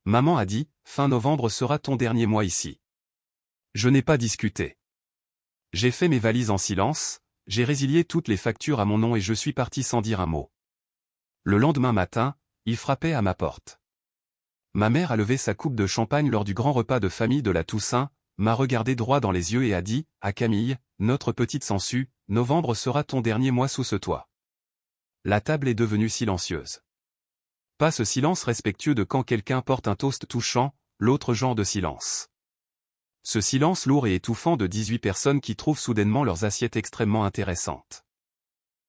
Maman a dit, fin novembre sera ton dernier mois ici. Je n'ai pas discuté. J'ai fait mes valises en silence, j'ai résilié toutes les factures à mon nom et je suis parti sans dire un mot. Le lendemain matin, il frappait à ma porte. Ma mère a levé sa coupe de champagne lors du grand repas de famille de la Toussaint, m'a regardé droit dans les yeux et a dit, à Camille, notre petite sangsue, novembre sera ton dernier mois sous ce toit. La table est devenue silencieuse. Pas ce silence respectueux de quand quelqu'un porte un toast touchant, l'autre genre de silence. Ce silence lourd et étouffant de 18 personnes qui trouvent soudainement leurs assiettes extrêmement intéressantes.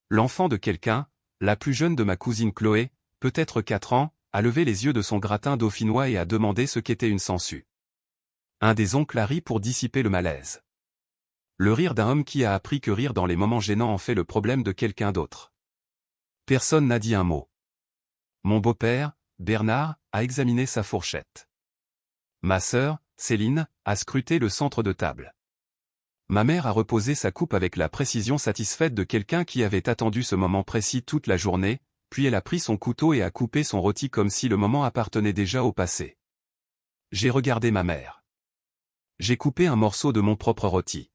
L'enfant de quelqu'un, la plus jeune de ma cousine Chloé, peut-être 4 ans, a levé les yeux de son gratin dauphinois et a demandé ce qu'était une sangsue. Un des oncles a ri pour dissiper le malaise. Le rire d'un homme qui a appris que rire dans les moments gênants en fait le problème de quelqu'un d'autre. Personne n'a dit un mot. Mon beau-père, Bernard, a examiné sa fourchette. Ma sœur, Céline, a scruté le centre de table. Ma mère a reposé sa coupe avec la précision satisfaite de quelqu'un qui avait attendu ce moment précis toute la journée, puis elle a pris son couteau et a coupé son rôti comme si le moment appartenait déjà au passé. J'ai regardé ma mère. J'ai coupé un morceau de mon propre rôti.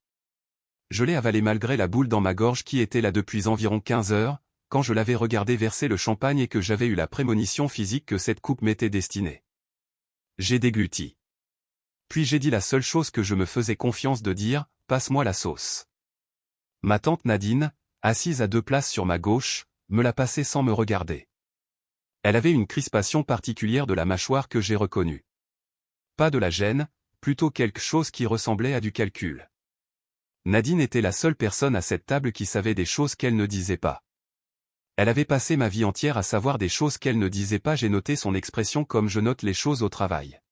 Je l'ai avalé malgré la boule dans ma gorge qui était là depuis environ 15 heures, quand je l'avais regardé verser le champagne et que j'avais eu la prémonition physique que cette coupe m'était destinée. J'ai dégluti. Puis j'ai dit la seule chose que je me faisais confiance de dire, passe-moi la sauce. Ma tante Nadine, assise à 2 places sur ma gauche, me l'a passée sans me regarder. Elle avait une crispation particulière de la mâchoire que j'ai reconnue. Pas de la gêne, plutôt quelque chose qui ressemblait à du calcul. Nadine était la seule personne à cette table qui savait des choses qu'elle ne disait pas. Elle avait passé ma vie entière à savoir des choses qu'elle ne disait pas. J'ai noté son expression comme je note les choses au travail.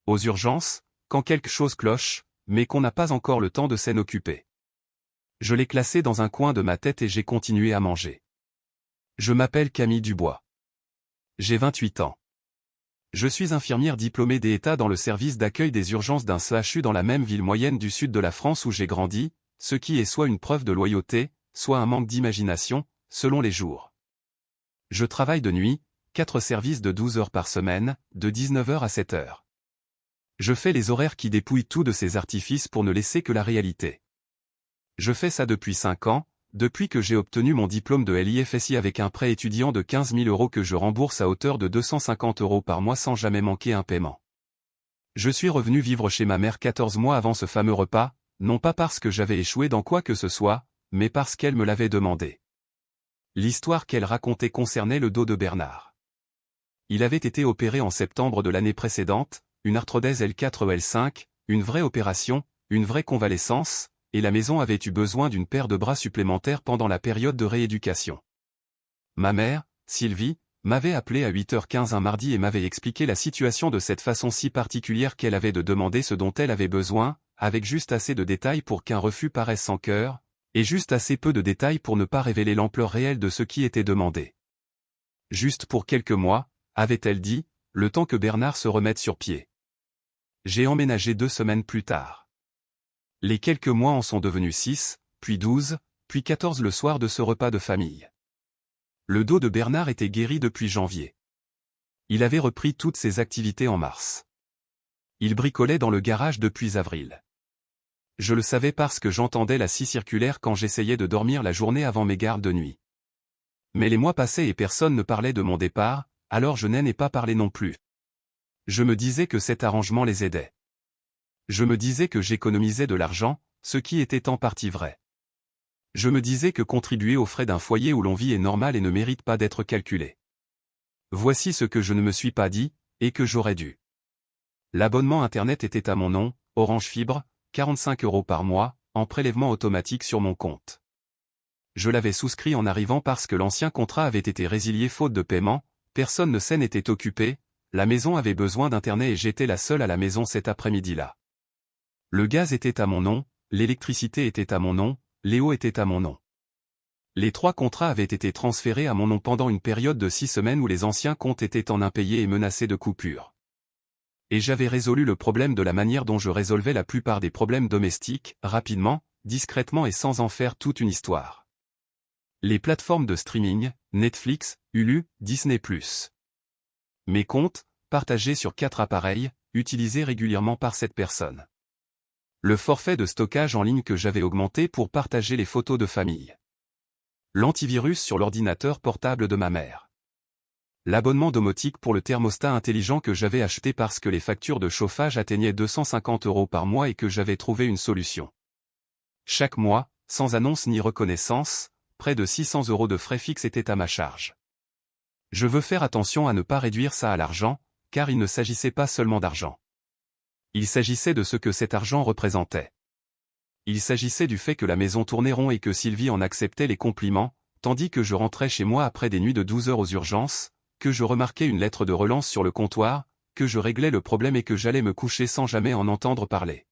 Aux urgences, quand quelque chose cloche, mais qu'on n'a pas encore le temps de s'en occuper. Je l'ai classé dans un coin de ma tête et j'ai continué à manger. Je m'appelle Camille Dubois. J'ai 28 ans. Je suis infirmière diplômée d'État dans le service d'accueil des urgences d'un CHU dans la même ville moyenne du sud de la France où j'ai grandi, ce qui est soit une preuve de loyauté, soit un manque d'imagination, selon les jours. Je travaille de nuit, 4 services de 12 heures par semaine, de 19 heures à 7 heures. Je fais les horaires qui dépouillent tout de ces artifices pour ne laisser que la réalité. Je fais ça depuis 5 ans, depuis que j'ai obtenu mon diplôme de LIFSI avec un prêt étudiant de 15 000 € que je rembourse à hauteur de 250 € par mois sans jamais manquer un paiement. Je suis revenu vivre chez ma mère 14 mois avant ce fameux repas, non pas parce que j'avais échoué dans quoi que ce soit, mais parce qu'elle me l'avait demandé. L'histoire qu'elle racontait concernait le dos de Bernard. Il avait été opéré en septembre de l'année précédente, une arthrodèse L4-L5, une vraie opération, une vraie convalescence, et la maison avait eu besoin d'une paire de bras supplémentaires pendant la période de rééducation. Ma mère, Sylvie, m'avait appelé à 8h15 un mardi et m'avait expliqué la situation de cette façon si particulière qu'elle avait de demander ce dont elle avait besoin, avec juste assez de détails pour qu'un refus paraisse sans cœur, et juste assez peu de détails pour ne pas révéler l'ampleur réelle de ce qui était demandé. Juste pour quelques mois, avait-elle dit, le temps que Bernard se remette sur pied. J'ai emménagé 2 semaines plus tard. Les quelques mois en sont devenus 6, puis 12, puis 14 le soir de ce repas de famille. Le dos de Bernard était guéri depuis janvier. Il avait repris toutes ses activités en mars. Il bricolait dans le garage depuis avril. Je le savais parce que j'entendais la scie circulaire quand j'essayais de dormir la journée avant mes gardes de nuit. Mais les mois passaient et personne ne parlait de mon départ, alors je n'en ai pas parlé non plus. Je me disais que cet arrangement les aidait. Je me disais que j'économisais de l'argent, ce qui était en partie vrai. Je me disais que contribuer aux frais d'un foyer où l'on vit est normal et ne mérite pas d'être calculé. Voici ce que je ne me suis pas dit, et que j'aurais dû. L'abonnement Internet était à mon nom, Orange Fibre, 45 € par mois, en prélèvement automatique sur mon compte. Je l'avais souscrit en arrivant parce que l'ancien contrat avait été résilié faute de paiement, personne ne s'en était occupé, la maison avait besoin d'Internet et j'étais la seule à la maison cet après-midi-là. Le gaz était à mon nom, l'électricité était à mon nom, l'eau était à mon nom. Les 3 contrats avaient été transférés à mon nom pendant une période de 6 semaines où les anciens comptes étaient en impayés et menacés de coupure. Et j'avais résolu le problème de la manière dont je résolvais la plupart des problèmes domestiques, rapidement, discrètement et sans en faire toute une histoire. Les plateformes de streaming, Netflix, Hulu, Disney+. Mes comptes, partagé sur 4 appareils, utilisé régulièrement par cette personne. Le forfait de stockage en ligne que j'avais augmenté pour partager les photos de famille. L'antivirus sur l'ordinateur portable de ma mère. L'abonnement domotique pour le thermostat intelligent que j'avais acheté parce que les factures de chauffage atteignaient 250 € par mois et que j'avais trouvé une solution. Chaque mois, sans annonce ni reconnaissance, près de 600 € de frais fixes étaient à ma charge. Je veux faire attention à ne pas réduire ça à l'argent, car il ne s'agissait pas seulement d'argent. Il s'agissait de ce que cet argent représentait. Il s'agissait du fait que la maison tournait rond et que Sylvie en acceptait les compliments, tandis que je rentrais chez moi après des nuits de 12 heures aux urgences, que je remarquais une lettre de relance sur le comptoir, que je réglais le problème et que j'allais me coucher sans jamais en entendre parler.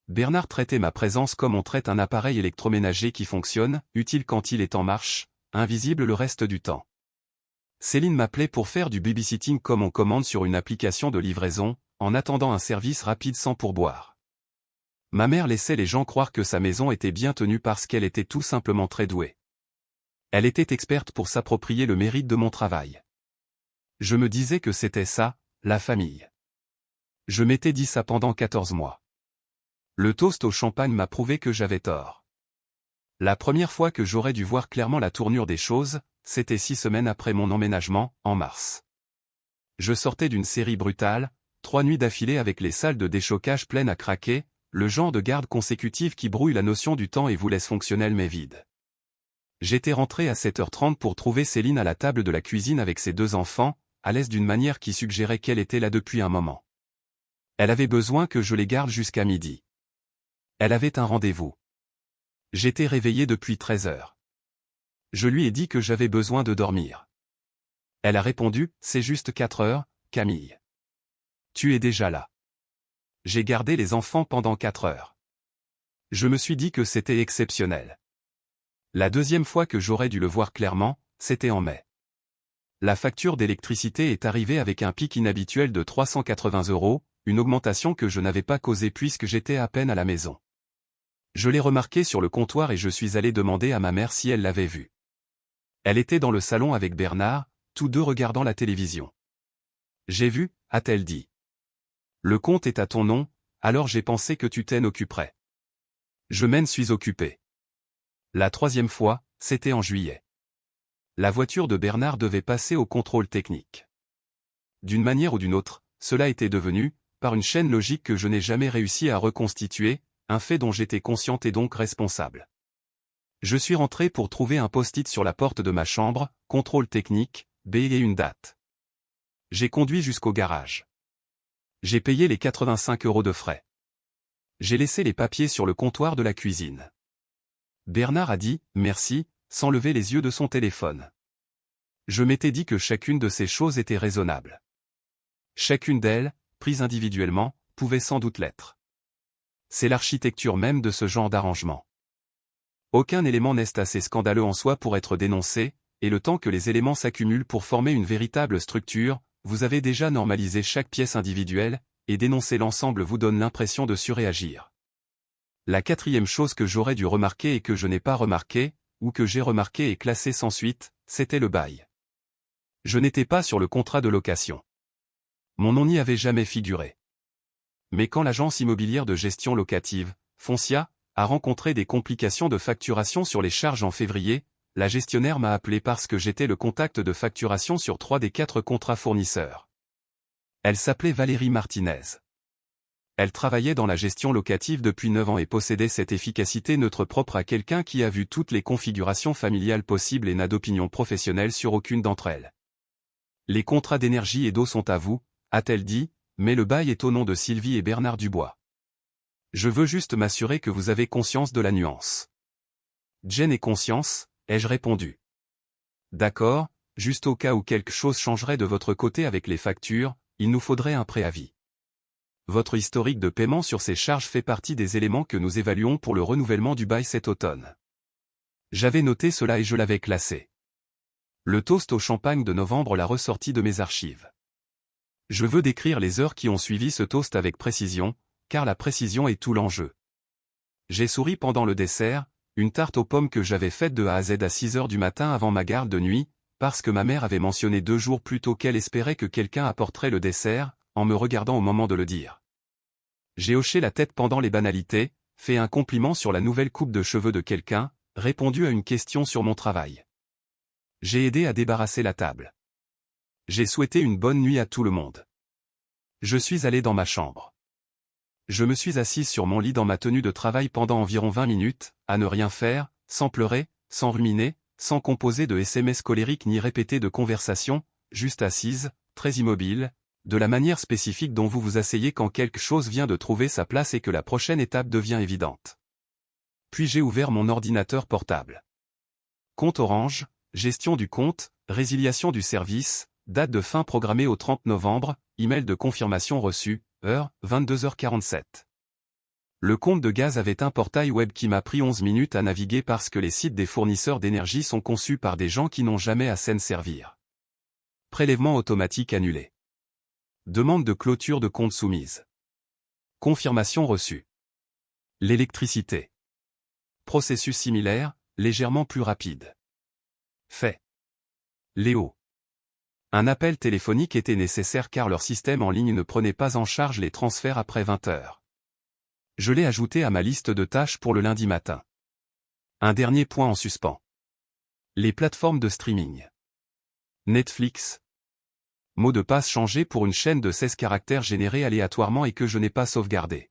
Bernard traitait ma présence comme on traite un appareil électroménager qui fonctionne, utile quand il est en marche, invisible le reste du temps. Céline m'appelait pour faire du babysitting comme on commande sur une application de livraison, en attendant un service rapide sans pourboire. Ma mère laissait les gens croire que sa maison était bien tenue parce qu'elle était tout simplement très douée. Elle était experte pour s'approprier le mérite de mon travail. Je me disais que c'était ça, la famille. Je m'étais dit ça pendant 14 mois. Le toast au champagne m'a prouvé que j'avais tort. La première fois que j'aurais dû voir clairement la tournure des choses, c'était 6 semaines après mon emménagement, en mars. Je sortais d'une série brutale, 3 nuits d'affilée avec les salles de déchocage pleines à craquer, le genre de garde consécutive qui brouille la notion du temps et vous laisse fonctionnel mais vide. J'étais rentré à 7h30 pour trouver Céline à la table de la cuisine avec ses 2 enfants, à l'aise d'une manière qui suggérait qu'elle était là depuis un moment. Elle avait besoin que je les garde jusqu'à midi. Elle avait un rendez-vous. J'étais réveillé depuis 13 heures. Je lui ai dit que j'avais besoin de dormir. Elle a répondu, c'est juste 4 heures, Camille. Tu es déjà là. J'ai gardé les enfants pendant 4 heures. Je me suis dit que c'était exceptionnel. La deuxième fois que j'aurais dû le voir clairement, c'était en mai. La facture d'électricité est arrivée avec un pic inhabituel de 380 €, une augmentation que je n'avais pas causée puisque j'étais à peine à la maison. Je l'ai remarqué sur le comptoir et je suis allé demander à ma mère si elle l'avait vu. Elle était dans le salon avec Bernard, tous deux regardant la télévision. J'ai vu, a-t-elle dit. Le compte est à ton nom, alors j'ai pensé que tu t'en occuperais. Je m'en suis occupé. La troisième fois, c'était en juillet. La voiture de Bernard devait passer au contrôle technique. D'une manière ou d'une autre, cela était devenu, par une chaîne logique que je n'ai jamais réussi à reconstituer, un fait dont j'étais consciente et donc responsable. Je suis rentré pour trouver un post-it sur la porte de ma chambre, contrôle technique, B et une date. J'ai conduit jusqu'au garage. J'ai payé les 85 € de frais. J'ai laissé les papiers sur le comptoir de la cuisine. Bernard a dit « merci », sans lever les yeux de son téléphone. Je m'étais dit que chacune de ces choses était raisonnable. Chacune d'elles, prise individuellement, pouvait sans doute l'être. C'est l'architecture même de ce genre d'arrangement. Aucun élément n'est assez scandaleux en soi pour être dénoncé, et le temps que les éléments s'accumulent pour former une véritable structure, vous avez déjà normalisé chaque pièce individuelle, et dénoncer l'ensemble vous donne l'impression de surréagir. La quatrième chose que j'aurais dû remarquer et que je n'ai pas remarqué, ou que j'ai remarqué et classé sans suite, c'était le bail. Je n'étais pas sur le contrat de location. Mon nom n'y avait jamais figuré. Mais quand l'agence immobilière de gestion locative, Foncia, a rencontré des complications de facturation sur les charges en février, la gestionnaire m'a appelé parce que j'étais le contact de facturation sur 3 des 4 contrats fournisseurs. Elle s'appelait Valérie Martinez. Elle travaillait dans la gestion locative depuis 9 ans et possédait cette efficacité neutre propre à quelqu'un qui a vu toutes les configurations familiales possibles et n'a d'opinion professionnelle sur aucune d'entre elles. Les contrats d'énergie et d'eau sont à vous, a-t-elle dit, mais le bail est au nom de Sylvie et Bernard Dubois. Je veux juste m'assurer que vous avez conscience de la nuance. Jen et conscience, ai-je répondu. D'accord, juste au cas où quelque chose changerait de votre côté avec les factures, il nous faudrait un préavis. Votre historique de paiement sur ces charges fait partie des éléments que nous évaluons pour le renouvellement du bail cet automne. J'avais noté cela et je l'avais classé. Le toast au champagne de novembre l'a ressorti de mes archives. Je veux décrire les heures qui ont suivi ce toast avec précision, car la précision est tout l'enjeu. J'ai souri pendant le dessert, une tarte aux pommes que j'avais faite de A à Z à 6 heures du matin avant ma garde de nuit, parce que ma mère avait mentionné 2 jours plus tôt qu'elle espérait que quelqu'un apporterait le dessert, en me regardant au moment de le dire. J'ai hoché la tête pendant les banalités, fait un compliment sur la nouvelle coupe de cheveux de quelqu'un, répondu à une question sur mon travail. J'ai aidé à débarrasser la table. J'ai souhaité une bonne nuit à tout le monde. Je suis allé dans ma chambre. Je me suis assise sur mon lit dans ma tenue de travail pendant environ 20 minutes, à ne rien faire, sans pleurer, sans ruminer, sans composer de SMS colériques ni répéter de conversations, juste assise, très immobile, de la manière spécifique dont vous vous asseyez quand quelque chose vient de trouver sa place et que la prochaine étape devient évidente. Puis j'ai ouvert mon ordinateur portable. Compte Orange, gestion du compte, résiliation du service, date de fin programmée au 30 novembre, email de confirmation reçu, heure, 22h47. Le compte de gaz avait un portail web qui m'a pris 11 minutes à naviguer parce que les sites des fournisseurs d'énergie sont conçus par des gens qui n'ont jamais à s'en servir. Prélèvement automatique annulé. Demande de clôture de compte soumise. Confirmation reçue. L'électricité. Processus similaire, légèrement plus rapide. Fait. Léo. Un appel téléphonique était nécessaire car leur système en ligne ne prenait pas en charge les transferts après 20 heures. Je l'ai ajouté à ma liste de tâches pour le lundi matin. Un dernier point en suspens. Les plateformes de streaming. Netflix. Mot de passe changé pour une chaîne de 16 caractères générés aléatoirement et que je n'ai pas sauvegardé.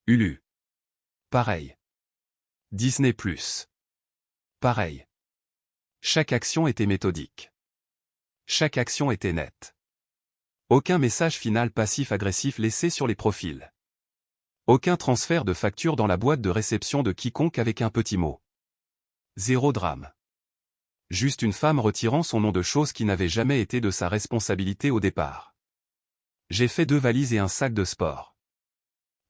Hulu. Pareil. Disney+. Pareil. Chaque action était méthodique. Chaque action était nette. Aucun message final passif-agressif laissé sur les profils. Aucun transfert de facture dans la boîte de réception de quiconque avec un petit mot. Zéro drame. Juste une femme retirant son nom de choses qui n'avaient jamais été de sa responsabilité au départ. J'ai fait 2 valises et un sac de sport.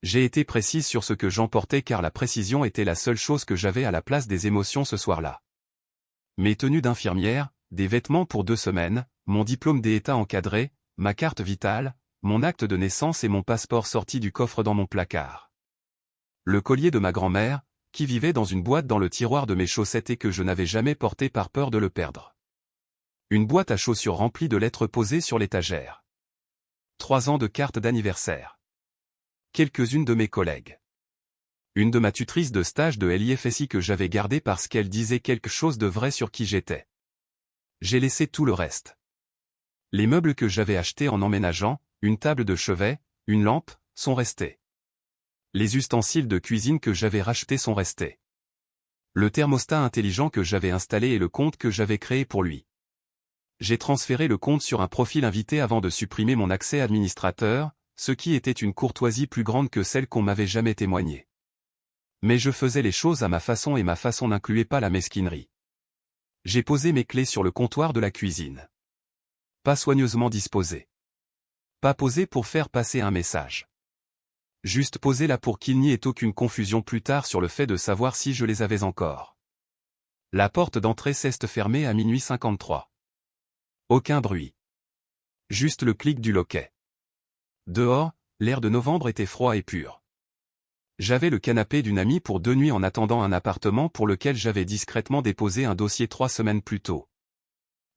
J'ai été précise sur ce que j'emportais car la précision était la seule chose que j'avais à la place des émotions ce soir-là. Mes tenues d'infirmière, des vêtements pour 2 semaines, mon diplôme d'État encadré, ma carte vitale, mon acte de naissance et mon passeport sorti du coffre dans mon placard. Le collier de ma grand-mère, qui vivait dans une boîte dans le tiroir de mes chaussettes et que je n'avais jamais porté par peur de le perdre. Une boîte à chaussures remplie de lettres posées sur l'étagère. 3 ans de cartes d'anniversaire. Quelques-unes de mes collègues. Une de ma tutrice de stage de l'IFSI que j'avais gardée parce qu'elle disait quelque chose de vrai sur qui j'étais. J'ai laissé tout le reste. Les meubles que j'avais achetés en emménageant, une table de chevet, une lampe, sont restés. Les ustensiles de cuisine que j'avais rachetés sont restés. Le thermostat intelligent que j'avais installé et le compte que j'avais créé pour lui. J'ai transféré le compte sur un profil invité avant de supprimer mon accès administrateur, ce qui était une courtoisie plus grande que celle qu'on m'avait jamais témoignée. Mais je faisais les choses à ma façon et ma façon n'incluait pas la mesquinerie. J'ai posé mes clés sur le comptoir de la cuisine. Pas soigneusement disposé. Pas posé pour faire passer un message. Juste posé là pour qu'il n'y ait aucune confusion plus tard sur le fait de savoir si je les avais encore. La porte d'entrée s'est fermée à minuit 53. Aucun bruit. Juste le clic du loquet. Dehors, l'air de novembre était froid et pur. J'avais le canapé d'une amie pour 2 nuits en attendant un appartement pour lequel j'avais discrètement déposé un dossier 3 semaines plus tôt.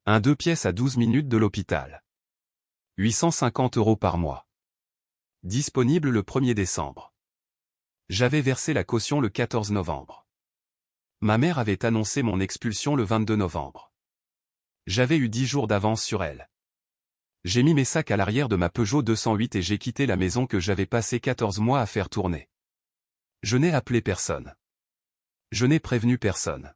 Un 2 pièces à 12 minutes de l'hôpital. 850 € par mois. Disponible le 1er décembre. J'avais versé la caution le 14 novembre. Ma mère avait annoncé mon expulsion le 22 novembre. J'avais eu 10 jours d'avance sur elle. J'ai mis mes sacs à l'arrière de ma Peugeot 208 et j'ai quitté la maison que j'avais passé 14 mois à faire tourner. Je n'ai appelé personne. Je n'ai prévenu personne.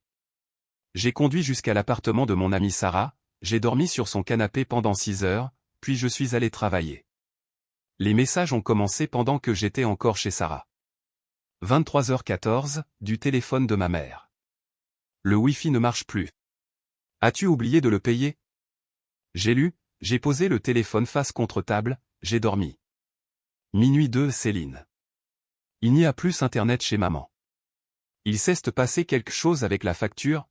J'ai conduit jusqu'à l'appartement de mon amie Sarah, j'ai dormi sur son canapé pendant 6 heures, puis je suis allé travailler. Les messages ont commencé pendant que j'étais encore chez Sarah. 23h14, du téléphone de ma mère. Le Wi-Fi ne marche plus. As-tu oublié de le payer? J'ai lu, j'ai posé le téléphone face contre table, j'ai dormi. Minuit 2, Céline. Il n'y a plus internet chez maman. Il s'est passé quelque chose avec la facture?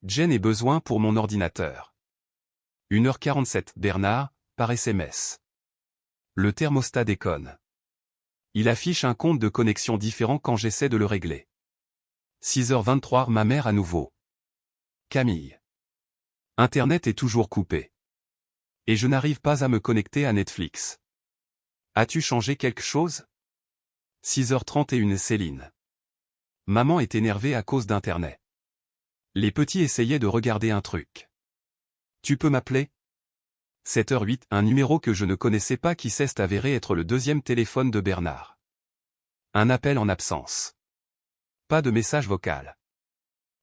Jen a besoin pour mon ordinateur. 1h47, Bernard, par SMS. Le thermostat déconne. Il affiche un compte de connexion différent quand j'essaie de le régler. 6h23, ma mère à nouveau. Camille. Internet est toujours coupé. Et je n'arrive pas à me connecter à Netflix. As-tu changé quelque chose? 6h31 Céline. Maman est énervée à cause d'Internet. Les petits essayaient de regarder un truc. Tu peux m'appeler? 7h08, un numéro que je ne connaissais pas qui s'est avéré être le deuxième téléphone de Bernard. Un appel en absence. Pas de message vocal.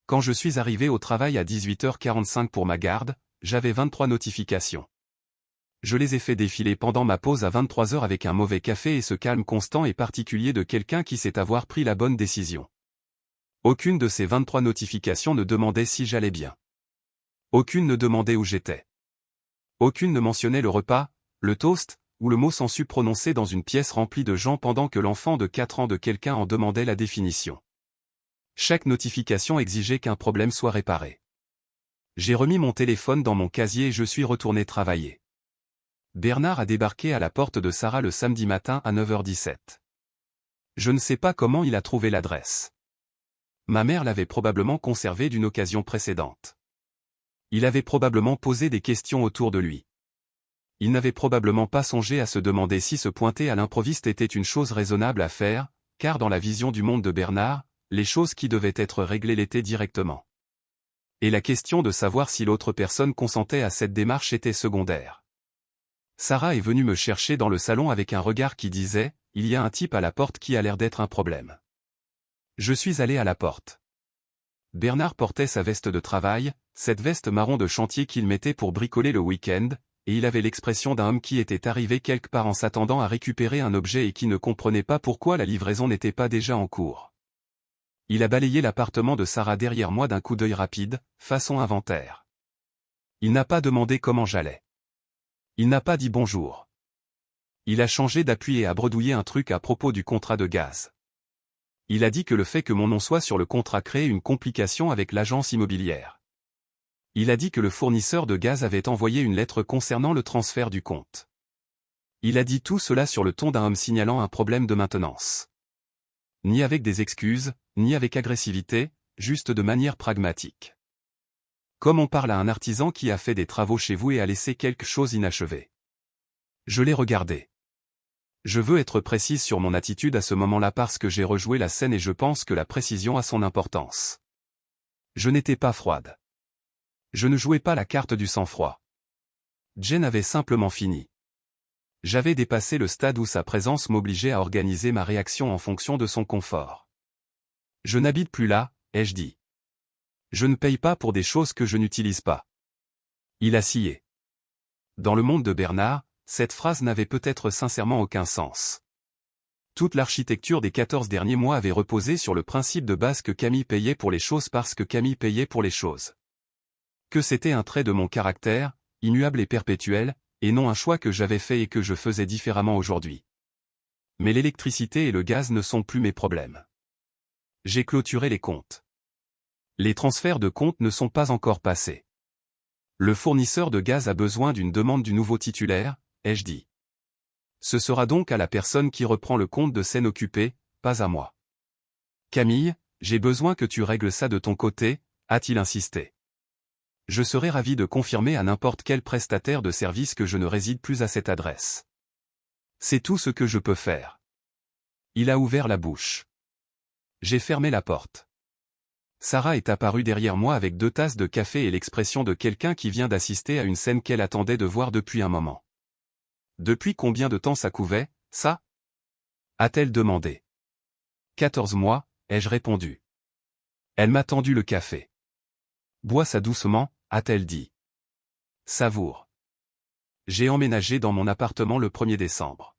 Quand je suis arrivé au travail à 18h45 pour ma garde, j'avais 23 notifications. Je les ai fait défiler pendant ma pause à 23h avec un mauvais café et ce calme constant et particulier de quelqu'un qui sait avoir pris la bonne décision. Aucune de ces 23 notifications ne demandait si j'allais bien. Aucune ne demandait où j'étais. Aucune ne mentionnait le repas, le toast, ou le mot sensu prononcé dans une pièce remplie de gens pendant que l'enfant de 4 ans de quelqu'un en demandait la définition. Chaque notification exigeait qu'un problème soit réparé. J'ai remis mon téléphone dans mon casier et je suis retourné travailler. Bernard a débarqué à la porte de Sarah le samedi matin à 9h17. Je ne sais pas comment il a trouvé l'adresse. Ma mère l'avait probablement conservée d'une occasion précédente. Il avait probablement posé des questions autour de lui. Il n'avait probablement pas songé à se demander si se pointer à l'improviste était une chose raisonnable à faire, car dans la vision du monde de Bernard, les choses qui devaient être réglées l'étaient directement. Et la question de savoir si l'autre personne consentait à cette démarche était secondaire. Sarah est venue me chercher dans le salon avec un regard qui disait « Il y a un type à la porte qui a l'air d'être un problème ». Je suis allé à la porte. Bernard portait sa veste de travail, cette veste marron de chantier qu'il mettait pour bricoler le week-end, et il avait l'expression d'un homme qui était arrivé quelque part en s'attendant à récupérer un objet et qui ne comprenait pas pourquoi la livraison n'était pas déjà en cours. Il a balayé l'appartement de Sarah derrière moi d'un coup d'œil rapide, façon inventaire. Il n'a pas demandé comment j'allais. Il n'a pas dit bonjour. Il a changé d'appui et a bredouillé un truc à propos du contrat de gaz. Il a dit que le fait que mon nom soit sur le contrat créait une complication avec l'agence immobilière. Il a dit que le fournisseur de gaz avait envoyé une lettre concernant le transfert du compte. Il a dit tout cela sur le ton d'un homme signalant un problème de maintenance. Ni avec des excuses, ni avec agressivité, juste de manière pragmatique. Comme on parle à un artisan qui a fait des travaux chez vous et a laissé quelque chose inachevé. Je l'ai regardé. Je veux être précise sur mon attitude à ce moment-là parce que j'ai rejoué la scène et je pense que la précision a son importance. Je n'étais pas froide. Je ne jouais pas la carte du sang-froid. Jen avait simplement fini. J'avais dépassé le stade où sa présence m'obligeait à organiser ma réaction en fonction de son confort. Je n'habite plus là, ai-je dit. Je ne paye pas pour des choses que je n'utilise pas. Il a scié. Dans le monde de Bernard, cette phrase n'avait peut-être sincèrement aucun sens. Toute l'architecture des 14 derniers mois avait reposé sur le principe de base que Camille payait pour les choses parce que Camille payait pour les choses. Que c'était un trait de mon caractère, immuable et perpétuel, et non un choix que j'avais fait et que je faisais différemment aujourd'hui. Mais l'électricité et le gaz ne sont plus mes problèmes. J'ai clôturé les comptes. Les transferts de comptes ne sont pas encore passés. Le fournisseur de gaz a besoin d'une demande du nouveau titulaire, ai-je dit. Ce sera donc à la personne qui reprend le compte de scène occupée, pas à moi. Camille, j'ai besoin que tu règles ça de ton côté, a-t-il insisté. Je serai ravi de confirmer à n'importe quel prestataire de service que je ne réside plus à cette adresse. C'est tout ce que je peux faire. Il a ouvert la bouche. J'ai fermé la porte. Sarah est apparue derrière moi avec 2 tasses de café et l'expression de quelqu'un qui vient d'assister à une scène qu'elle attendait de voir depuis un moment. Depuis combien de temps ça couvait, ça? A-t-elle demandé. 14 mois, ai-je répondu. Elle m'a tendu le café. Bois ça doucement, a-t-elle dit. Savoure. J'ai emménagé dans mon appartement le 1er décembre.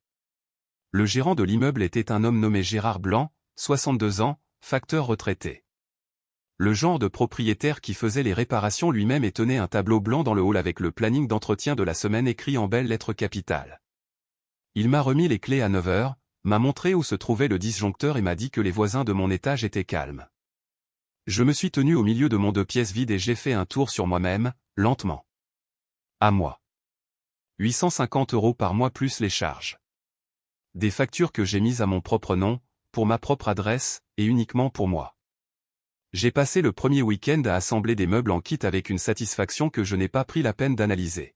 Le gérant de l'immeuble était un homme nommé Gérard Blanc, 62 ans, facteur retraité. Le genre de propriétaire qui faisait les réparations lui-même et tenait un tableau blanc dans le hall avec le planning d'entretien de la semaine écrit en belles lettres capitales. Il m'a remis les clés à 9h, m'a montré où se trouvait le disjoncteur et m'a dit que les voisins de mon étage étaient calmes. Je me suis tenu au milieu de mon 2 pièces vides et j'ai fait un tour sur moi-même, lentement. À moi. 850 € par mois plus les charges. Des factures que j'ai mises à mon propre nom, pour ma propre adresse, et uniquement pour moi. J'ai passé le premier week-end à assembler des meubles en kit avec une satisfaction que je n'ai pas pris la peine d'analyser.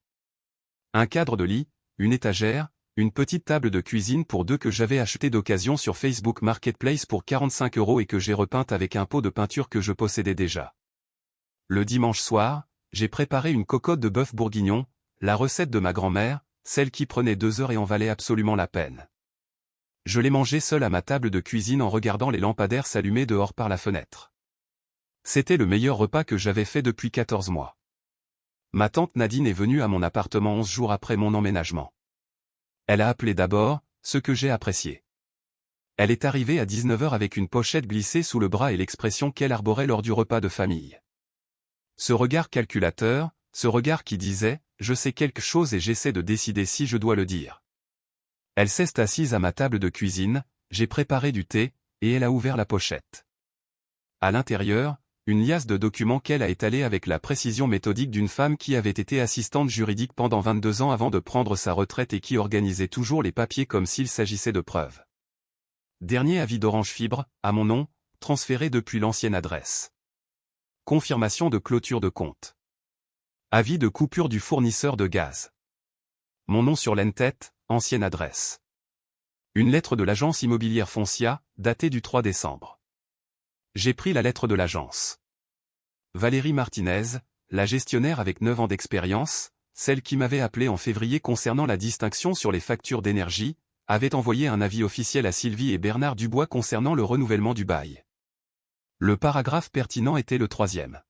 Un cadre de lit, une étagère, une petite table de cuisine pour deux que j'avais acheté d'occasion sur Facebook Marketplace pour 45 € et que j'ai repeinte avec un pot de peinture que je possédais déjà. Le dimanche soir, j'ai préparé une cocotte de bœuf bourguignon, la recette de ma grand-mère, celle qui prenait 2 heures et en valait absolument la peine. Je l'ai mangée seule à ma table de cuisine en regardant les lampadaires s'allumer dehors par la fenêtre. C'était le meilleur repas que j'avais fait depuis 14 mois. Ma tante Nadine est venue à mon appartement 11 jours après mon emménagement. Elle a appelé d'abord, ce que j'ai apprécié. Elle est arrivée à 19 h avec une pochette glissée sous le bras et l'expression qu'elle arborait lors du repas de famille. Ce regard calculateur, ce regard qui disait « je sais quelque chose et j'essaie de décider si je dois le dire ». Elle s'est assise à ma table de cuisine, j'ai préparé du thé, et elle a ouvert la pochette. À l'intérieur, une liasse de documents qu'elle a étalée avec la précision méthodique d'une femme qui avait été assistante juridique pendant 22 ans avant de prendre sa retraite et qui organisait toujours les papiers comme s'il s'agissait de preuves. Dernier avis d'Orange Fibre, à mon nom, transféré depuis l'ancienne adresse. Confirmation de clôture de compte. Avis de coupure du fournisseur de gaz. Mon nom sur l'entête, ancienne adresse. Une lettre de l'agence immobilière Foncia, datée du 3 décembre. J'ai pris la lettre de l'agence. Valérie Martinez, la gestionnaire avec 9 ans d'expérience, celle qui m'avait appelé en février concernant la distinction sur les factures d'énergie, avait envoyé un avis officiel à Sylvie et Bernard Dubois concernant le renouvellement du bail. Le paragraphe pertinent était le 3e.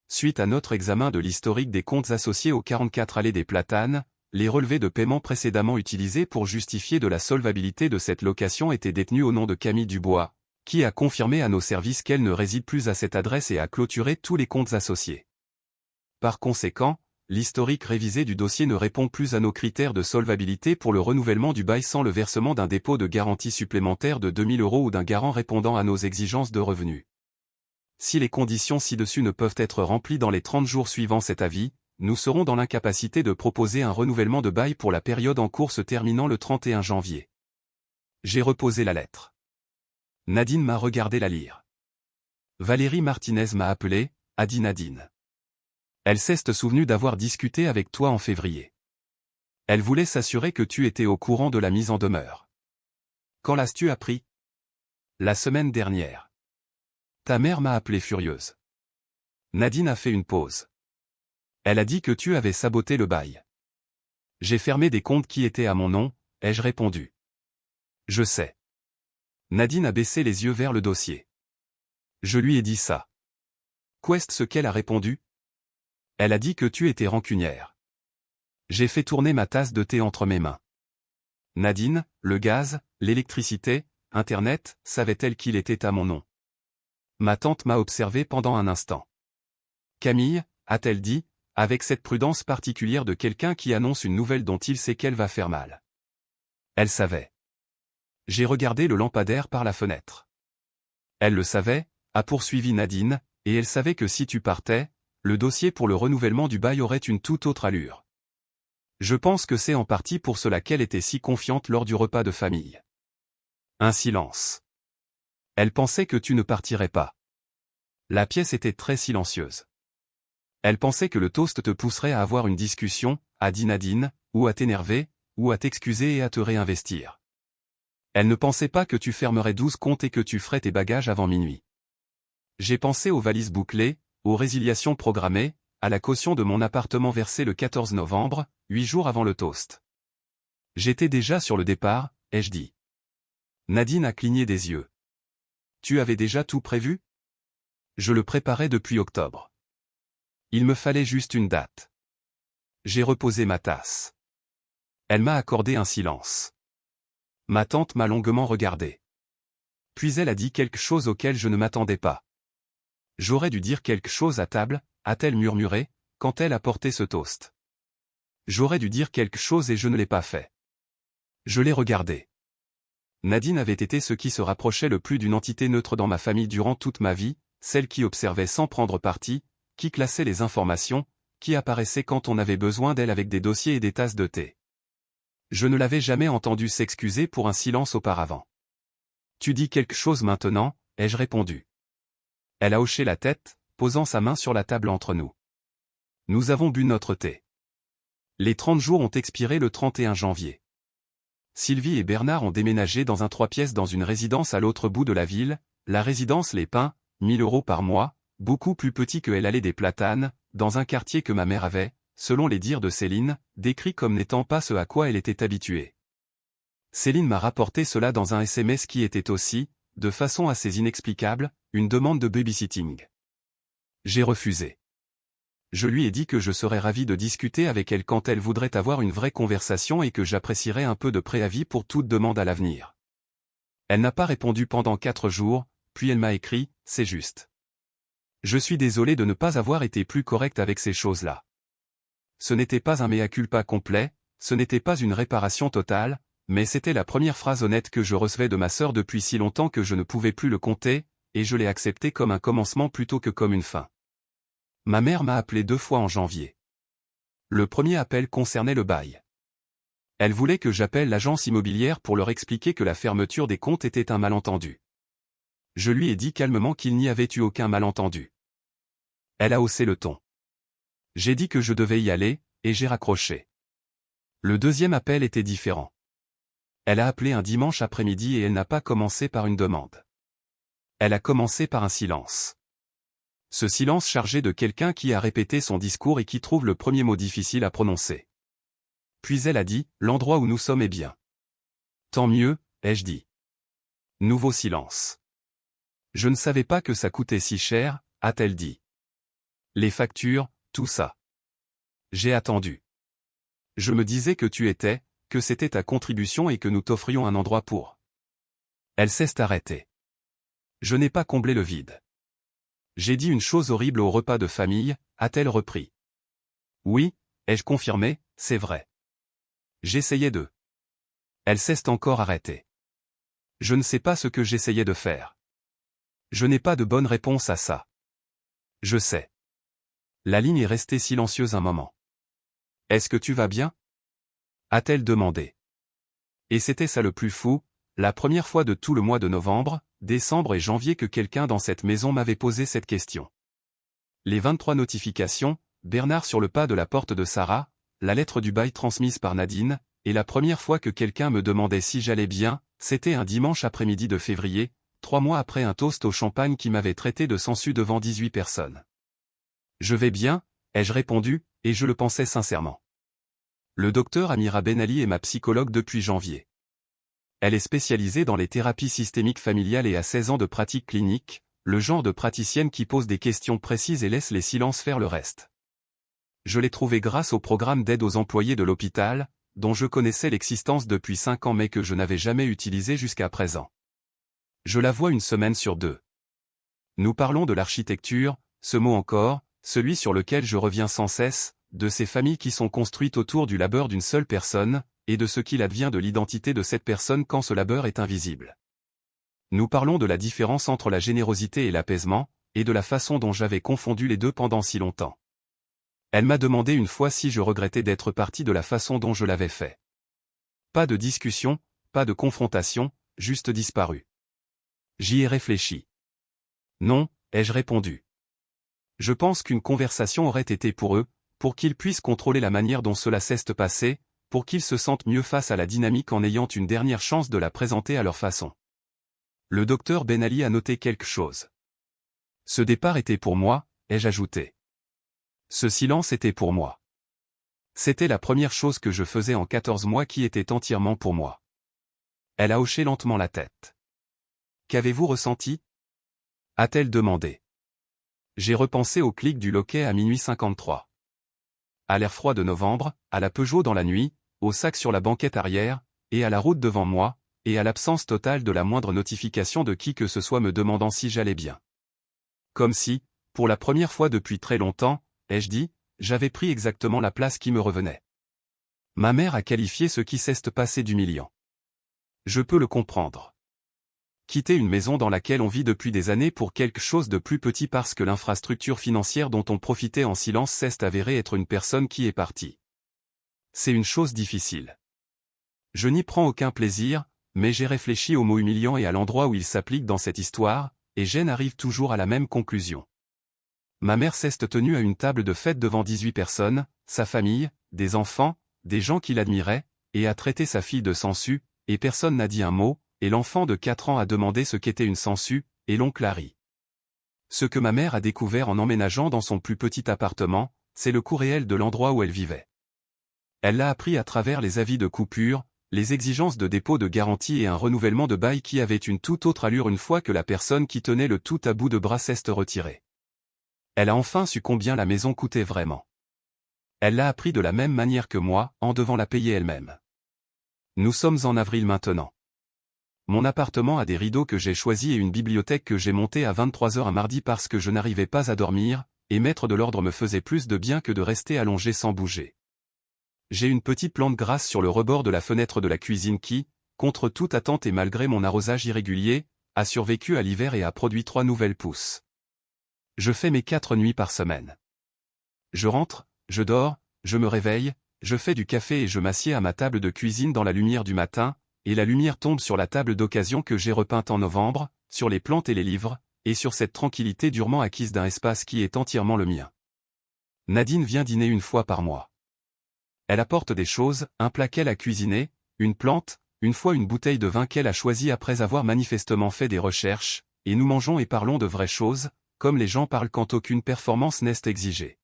Suite à notre examen de l'historique des comptes associés aux 44 allées des Platanes, les relevés de paiement précédemment utilisés pour justifier de la solvabilité de cette location étaient détenus au nom de Camille Dubois, qui a confirmé à nos services qu'elle ne réside plus à cette adresse et a clôturé tous les comptes associés. Par conséquent, l'historique révisé du dossier ne répond plus à nos critères de solvabilité pour le renouvellement du bail sans le versement d'un dépôt de garantie supplémentaire de 2 000 € ou d'un garant répondant à nos exigences de revenus. Si les conditions ci-dessus ne peuvent être remplies dans les 30 jours suivant cet avis, nous serons dans l'incapacité de proposer un renouvellement de bail pour la période en cours se terminant le 31 janvier. J'ai reposé la lettre. Nadine m'a regardé la lire. Valérie Martinez m'a appelé, a dit Nadine. Elle s'est souvenue d'avoir discuté avec toi en février. Elle voulait s'assurer que tu étais au courant de la mise en demeure. Quand l'as-tu appris? La semaine dernière. Ta mère m'a appelé furieuse. Nadine a fait une pause. Elle a dit que tu avais saboté le bail. J'ai fermé des comptes qui étaient à mon nom, ai-je répondu. Je sais. Nadine a baissé les yeux vers le dossier. Je lui ai dit ça. Qu'est-ce ce qu'elle a répondu? Elle a dit que tu étais rancunière. J'ai fait tourner ma tasse de thé entre mes mains. Nadine, le gaz, l'électricité, Internet, savait-elle qu'il était à mon nom? Ma tante m'a observé pendant un instant. Camille, a-t-elle dit, avec cette prudence particulière de quelqu'un qui annonce une nouvelle dont il sait qu'elle va faire mal. Elle savait. J'ai regardé le lampadaire par la fenêtre. Elle le savait, a poursuivi Nadine, et elle savait que si tu partais, le dossier pour le renouvellement du bail aurait une toute autre allure. Je pense que c'est en partie pour cela qu'elle était si confiante lors du repas de famille. Un silence. Elle pensait que tu ne partirais pas. La pièce était très silencieuse. Elle pensait que le toast te pousserait à avoir une discussion, a dit Nadine, ou à t'énerver, ou à t'excuser et à te réinvestir. Elle ne pensait pas que tu fermerais 12 comptes et que tu ferais tes bagages avant minuit. J'ai pensé aux valises bouclées, aux résiliations programmées, à la caution de mon appartement versée le 14 novembre, 8 jours avant le toast. J'étais déjà sur le départ, ai-je dit. Nadine a cligné des yeux. Tu avais déjà tout prévu? Je le préparais depuis octobre. Il me fallait juste une date. J'ai reposé ma tasse. Elle m'a accordé un silence. Ma tante m'a longuement regardé. Puis elle a dit quelque chose auquel je ne m'attendais pas. J'aurais dû dire quelque chose à table, a-t-elle murmuré, quand elle a porté ce toast. J'aurais dû dire quelque chose et je ne l'ai pas fait. Je l'ai regardé. Nadine avait été ce qui se rapprochait le plus d'une entité neutre dans ma famille durant toute ma vie, celle qui observait sans prendre parti, qui classait les informations, qui apparaissait quand on avait besoin d'elle avec des dossiers et des tasses de thé. Je ne l'avais jamais entendu s'excuser pour un silence auparavant. Tu dis quelque chose maintenant, ai-je répondu. Elle a hoché la tête, posant sa main sur la table entre nous. Nous avons bu notre thé. Les 30 jours ont expiré le 31 janvier. Sylvie et Bernard ont déménagé dans un 3 pièces dans une résidence à l'autre bout de la ville, la résidence Les Pins, 1000 € par mois, beaucoup plus petit que l'allée des Platanes, dans un quartier que ma mère avait, selon les dires de Céline, décrit comme n'étant pas ce à quoi elle était habituée. Céline m'a rapporté cela dans un SMS qui était aussi, de façon assez inexplicable, une demande de babysitting. J'ai refusé. Je lui ai dit que je serais ravi de discuter avec elle quand elle voudrait avoir une vraie conversation et que j'apprécierais un peu de préavis pour toute demande à l'avenir. Elle n'a pas répondu pendant 4 jours, puis elle m'a écrit, c'est juste. Je suis désolé de ne pas avoir été plus correct avec ces choses-là. Ce n'était pas un mea culpa complet, ce n'était pas une réparation totale, mais c'était la première phrase honnête que je recevais de ma sœur depuis si longtemps que je ne pouvais plus le compter, et je l'ai accepté comme un commencement plutôt que comme une fin. Ma mère m'a appelé 2 fois en janvier. Le premier appel concernait le bail. Elle voulait que j'appelle l'agence immobilière pour leur expliquer que la fermeture des comptes était un malentendu. Je lui ai dit calmement qu'il n'y avait eu aucun malentendu. Elle a haussé le ton. J'ai dit que je devais y aller, et j'ai raccroché. Le deuxième appel était différent. Elle a appelé un dimanche après-midi et elle n'a pas commencé par une demande. Elle a commencé par un silence. Ce silence chargé de quelqu'un qui a répété son discours et qui trouve le premier mot difficile à prononcer. Puis elle a dit, l'endroit où nous sommes est bien. Tant mieux, ai-je dit. Nouveau silence. Je ne savais pas que ça coûtait si cher, a-t-elle dit. Les factures, tout ça. J'ai attendu. Je me disais que tu étais, que c'était ta contribution et que nous t'offrions un endroit pour. Elle s'est arrêtée. Je n'ai pas comblé le vide. J'ai dit une chose horrible au repas de famille, a-t-elle repris. Oui, ai-je confirmé, c'est vrai. J'essayais de. Elle s'est encore arrêtée. Je ne sais pas ce que j'essayais de faire. Je n'ai pas de bonne réponse à ça. Je sais. La ligne est restée silencieuse un moment. Est-ce que tu vas bien? A-t-elle demandé. Et c'était ça le plus fou, la première fois de tout le mois de novembre, décembre et janvier que quelqu'un dans cette maison m'avait posé cette question. Les 23 notifications, Bernard sur le pas de la porte de Sarah, la lettre du bail transmise par Nadine, et la première fois que quelqu'un me demandait si j'allais bien, c'était un dimanche après-midi de février, 3 mois après un toast au champagne qui m'avait traité de sansu devant 18 personnes. Je vais bien, ai-je répondu, et je le pensais sincèrement. Le docteur Amira Benali est ma psychologue depuis janvier. Elle est spécialisée dans les thérapies systémiques familiales et a 16 ans de pratique clinique, le genre de praticienne qui pose des questions précises et laisse les silences faire le reste. Je l'ai trouvée grâce au programme d'aide aux employés de l'hôpital, dont je connaissais l'existence depuis 5 ans mais que je n'avais jamais utilisé jusqu'à présent. Je la vois une semaine sur 2. Nous parlons de l'architecture, ce mot encore, celui sur lequel je reviens sans cesse, de ces familles qui sont construites autour du labeur d'une seule personne, et de ce qu'il advient de l'identité de cette personne quand ce labeur est invisible. Nous parlons de la différence entre la générosité et l'apaisement, et de la façon dont j'avais confondu les deux pendant si longtemps. Elle m'a demandé une fois si je regrettais d'être parti de la façon dont je l'avais fait. Pas de discussion, pas de confrontation, juste disparu. J'y ai réfléchi. Non, ai-je répondu. Je pense qu'une conversation aurait été pour eux, pour qu'ils puissent contrôler la manière dont cela s'est passé, pour qu'ils se sentent mieux face à la dynamique en ayant une dernière chance de la présenter à leur façon. Le docteur Benali a noté quelque chose. Ce départ était pour moi, ai-je ajouté. Ce silence était pour moi. C'était la première chose que je faisais en 14 mois qui était entièrement pour moi. Elle a hoché lentement la tête. Qu'avez-vous ressenti? A-t-elle demandé. J'ai repensé au clic du loquet à minuit 53. À l'air froid de novembre, à la Peugeot dans la nuit, au sac sur la banquette arrière, et à la route devant moi, et à l'absence totale de la moindre notification de qui que ce soit me demandant si j'allais bien. Comme si, pour la première fois depuis très longtemps, ai-je dit, j'avais pris exactement la place qui me revenait. Ma mère a qualifié ce qui s'est passé d'humiliant. Je peux le comprendre. Quitter une maison dans laquelle on vit depuis des années pour quelque chose de plus petit parce que l'infrastructure financière dont on profitait en silence s'est avérée être une personne qui est partie. C'est une chose difficile. Je n'y prends aucun plaisir, mais j'ai réfléchi au mot humiliant et à l'endroit où il s'applique dans cette histoire, et Jen arrive toujours à la même conclusion. Ma mère s'est tenue à une table de fête devant 18 personnes, sa famille, des enfants, des gens qui l'admiraient, et a traité sa fille de sangsue, et personne n'a dit un mot, et l'enfant de 4 ans a demandé ce qu'était une sangsue, et l'oncle a ri. Ce que ma mère a découvert en emménageant dans son plus petit appartement, c'est le coût réel de l'endroit où elle vivait. Elle l'a appris à travers les avis de coupure, les exigences de dépôt de garantie et un renouvellement de bail qui avait une toute autre allure une fois que la personne qui tenait le tout à bout de bras s'est retirée. Elle a enfin su combien la maison coûtait vraiment. Elle l'a appris de la même manière que moi, en devant la payer elle-même. Nous sommes en avril maintenant. Mon appartement a des rideaux que j'ai choisis et une bibliothèque que j'ai montée à 23 h un mardi parce que je n'arrivais pas à dormir, et mettre de l'ordre me faisait plus de bien que de rester allongé sans bouger. J'ai une petite plante grasse sur le rebord de la fenêtre de la cuisine qui, contre toute attente et malgré mon arrosage irrégulier, a survécu à l'hiver et a produit 3 nouvelles pousses. Je fais mes 4 nuits par semaine. Je rentre, je dors, je me réveille, je fais du café et je m'assieds à ma table de cuisine dans la lumière du matin, et la lumière tombe sur la table d'occasion que j'ai repeinte en novembre, sur les plantes et les livres, et sur cette tranquillité durement acquise d'un espace qui est entièrement le mien. Nadine vient dîner une fois par mois. Elle apporte des choses, un plat qu'elle a cuisiné, une plante, une fois une bouteille de vin qu'elle a choisie après avoir manifestement fait des recherches, et nous mangeons et parlons de vraies choses, comme les gens parlent quand aucune performance n'est exigée.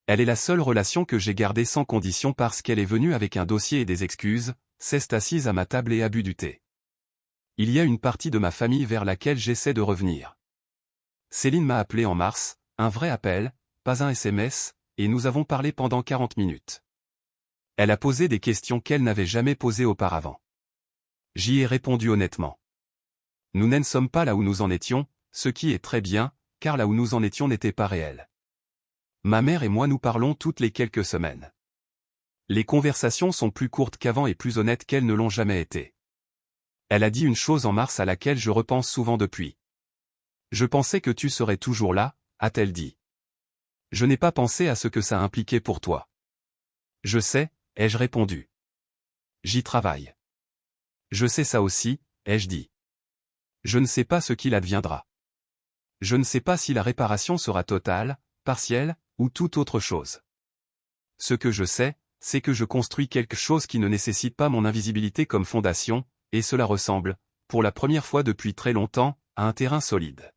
Elle est la seule relation que j'ai gardée sans condition parce qu'elle est venue avec un dossier et des excuses, s'est assise à ma table et a bu du thé. Il y a une partie de ma famille vers laquelle j'essaie de revenir. Céline m'a appelé en mars, un vrai appel, pas un SMS, et nous avons parlé pendant 40 minutes. Elle a posé des questions qu'elle n'avait jamais posées auparavant. J'y ai répondu honnêtement. Nous n'en sommes pas là où nous en étions, ce qui est très bien, car là où nous en étions n'était pas réel. Ma mère et moi nous parlons toutes les quelques semaines. Les conversations sont plus courtes qu'avant et plus honnêtes qu'elles ne l'ont jamais été. Elle a dit une chose en mars à laquelle je repense souvent depuis. Je pensais que tu serais toujours là, a-t-elle dit. Je n'ai pas pensé à ce que ça impliquait pour toi. Je sais, ai-je répondu. J'y travaille. Je sais ça aussi, ai-je dit. Je ne sais pas ce qu'il adviendra. Je ne sais pas si la réparation sera totale, partielle, ou toute autre chose. Ce que je sais, c'est que je construis quelque chose qui ne nécessite pas mon invisibilité comme fondation, et cela ressemble, pour la première fois depuis très longtemps, à un terrain solide.